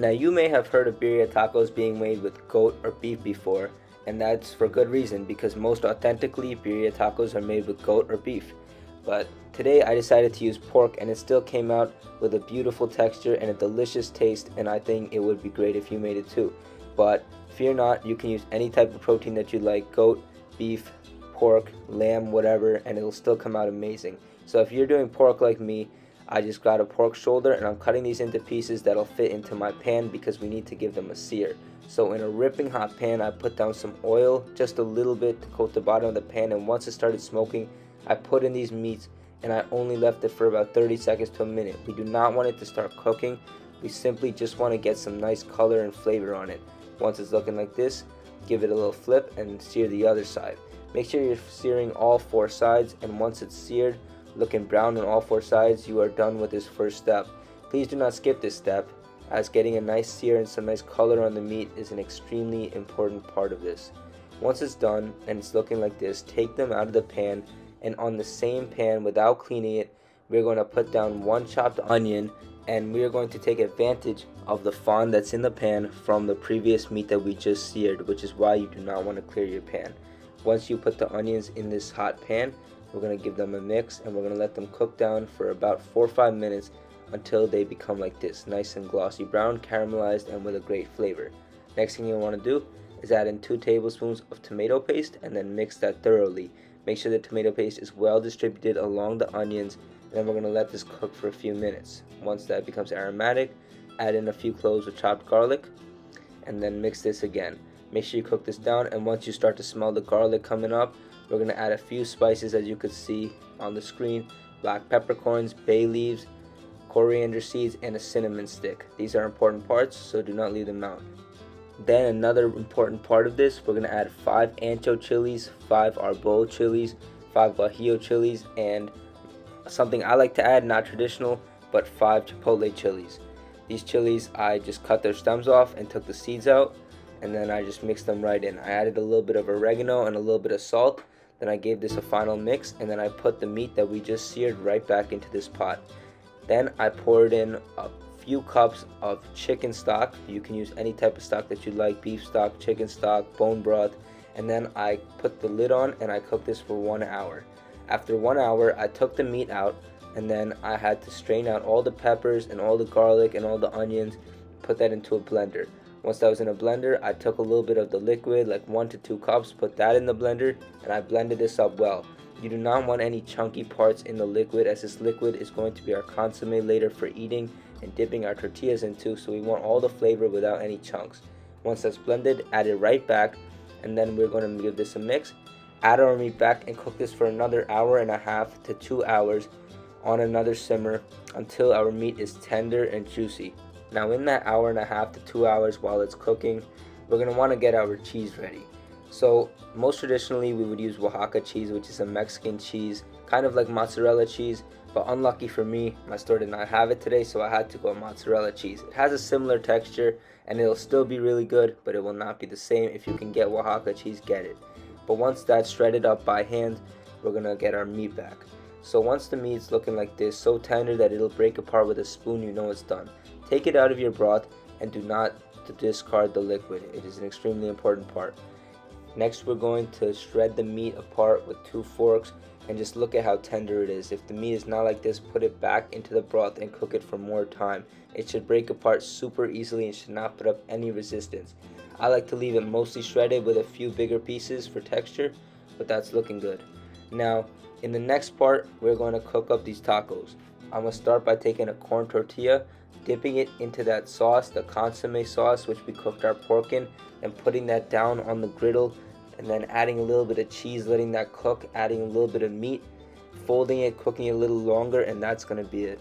Now you may have heard of birria tacos being made with goat or beef before, and that's for good reason because most authentically birria tacos are made with goat or beef. But today I decided to use pork and it still came out with a beautiful texture and a delicious taste, and I think it would be great if you made it too. But fear not, you can use any type of protein that you like, goat, beef, pork, lamb, whatever, and it'll still come out amazing. So if you're doing pork like me, I just got a pork shoulder and I'm cutting these into pieces that'll fit into my pan because we need to give them a sear. So in a ripping hot pan, I put down some oil, just a little bit to coat the bottom of the pan, and once it started smoking, I put in these meats and I only left it for about 30 seconds to a minute. We do not want it to start cooking. We simply just want to get some nice color and flavor on it. Once it's looking like this, give it a little flip and sear the other side. Make sure you're searing all 4 sides, and once it's seared, looking brown on all 4 sides, you are done with this first step. Please do not skip this step, as getting a nice sear and some nice color on the meat is an extremely important part of this. Once it's done and it's looking like this, take them out of the pan, and on the same pan, without cleaning it, we're going to put down 1 chopped onion, and we are going to take advantage of the fond that's in the pan from the previous meat that we just seared, which is why you do not want to clear your pan. Once you put the onions in this hot pan, we're going to give them a mix and we're going to let them cook down for about 4 or 5 minutes until they become like this, nice and glossy brown, caramelized, and with a great flavor. Next thing you want to do is add in 2 tablespoons of tomato paste and then mix that thoroughly. Make sure the tomato paste is well distributed along the onions, and then we're going to let this cook for a few minutes. Once that becomes aromatic, add in a few cloves of chopped garlic and then mix this again. Make sure you cook this down, and once you start to smell the garlic coming up, we're going to add a few spices as you could see on the screen: black peppercorns, bay leaves, coriander seeds, and a cinnamon stick. These are important parts, so do not leave them out. Then another important part of this, we're going to add 5 ancho chilies, 5 arbol chilies, 5 guajillo chilies, and something I like to add, not traditional, but 5 chipotle chilies. These chilies, I just cut their stems off and took the seeds out, and then I just mixed them right in. I added a little bit of oregano and a little bit of salt. Then I gave this a final mix, and then I put the meat that we just seared right back into this pot. Then I poured in a few cups of chicken stock. You can use any type of stock that you like: beef stock, chicken stock, bone broth. And then I put the lid on and I cooked this for 1 hour. After 1 hour, I took the meat out, and then I had to strain out all the peppers and all the garlic and all the onions, put that into a blender. Once that was in a blender, I took a little bit of the liquid, like 1 to 2 cups, put that in the blender, and I blended this up well. You do not want any chunky parts in the liquid, as this liquid is going to be our consomme later for eating and dipping our tortillas into, so we want all the flavor without any chunks. Once that's blended, add it right back, and then we're going to give this a mix. Add our meat back and cook this for another 1.5 to 2 hours on another simmer until our meat is tender and juicy. Now in that 1.5 to 2 hours while it's cooking, we're going to want to get our cheese ready. So most traditionally we would use Oaxaca cheese, which is a Mexican cheese, kind of like mozzarella cheese, but unlucky for me, my store did not have it today, so I had to go mozzarella cheese. It has a similar texture and it'll still be really good, but it will not be the same. If you can get Oaxaca cheese, get it. But once that's shredded up by hand, we're going to get our meat back. So once the meat's looking like this, so tender that it'll break apart with a spoon, you know it's done. Take it out of your broth and do not discard the liquid. It is an extremely important part. Next, we're going to shred the meat apart with 2 forks and just look at how tender it is. If the meat is not like this, put it back into the broth and cook it for more time. It should break apart super easily and should not put up any resistance. I like to leave it mostly shredded with a few bigger pieces for texture, but that's looking good. Now, in the next part, we're going to cook up these tacos. I'm going to start by taking a corn tortilla, dipping it into that sauce, the consomme sauce, which we cooked our pork in, and putting that down on the griddle, and then adding a little bit of cheese, letting that cook, adding a little bit of meat, folding it, cooking it a little longer, and that's going to be it.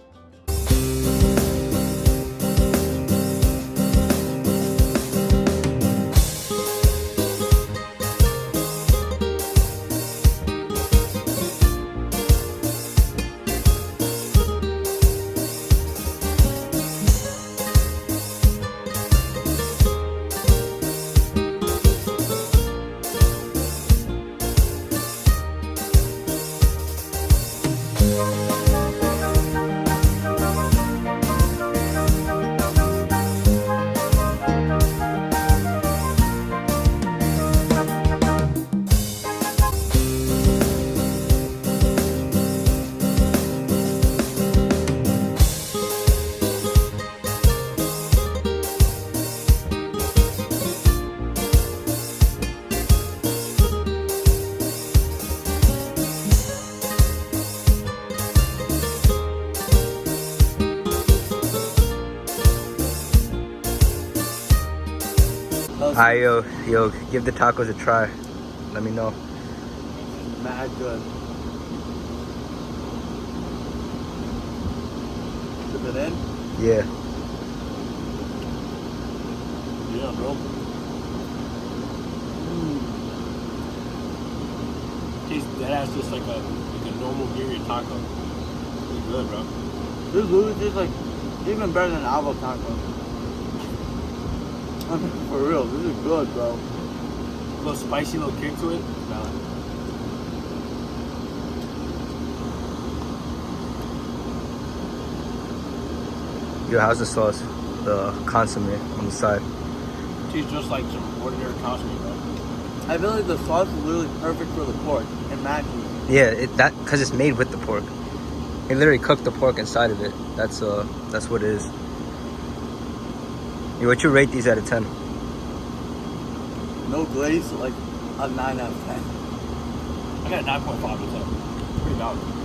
Alright, yo, give the tacos a try. Let me know. Mad good. Dip it in? Yeah. Yeah, bro. Tastes dead ass just like a normal birria taco. It's good, bro. This literally tastes like even better than avocado taco. I mean, for real, this is good, bro. A little spicy, little kick to it. Valid. Yo, how's the sauce? The consomme on the side. Tastes just like some ordinary consomme, bro. I feel like the sauce is literally perfect for the pork. Imagine. Yeah, because it's made with the pork. They literally cooked the pork inside of it. That's what it is. Yo, what you rate these out of 10? No glaze, like a 9 out of 10. I got a 9.5 or 10. Pretty valid.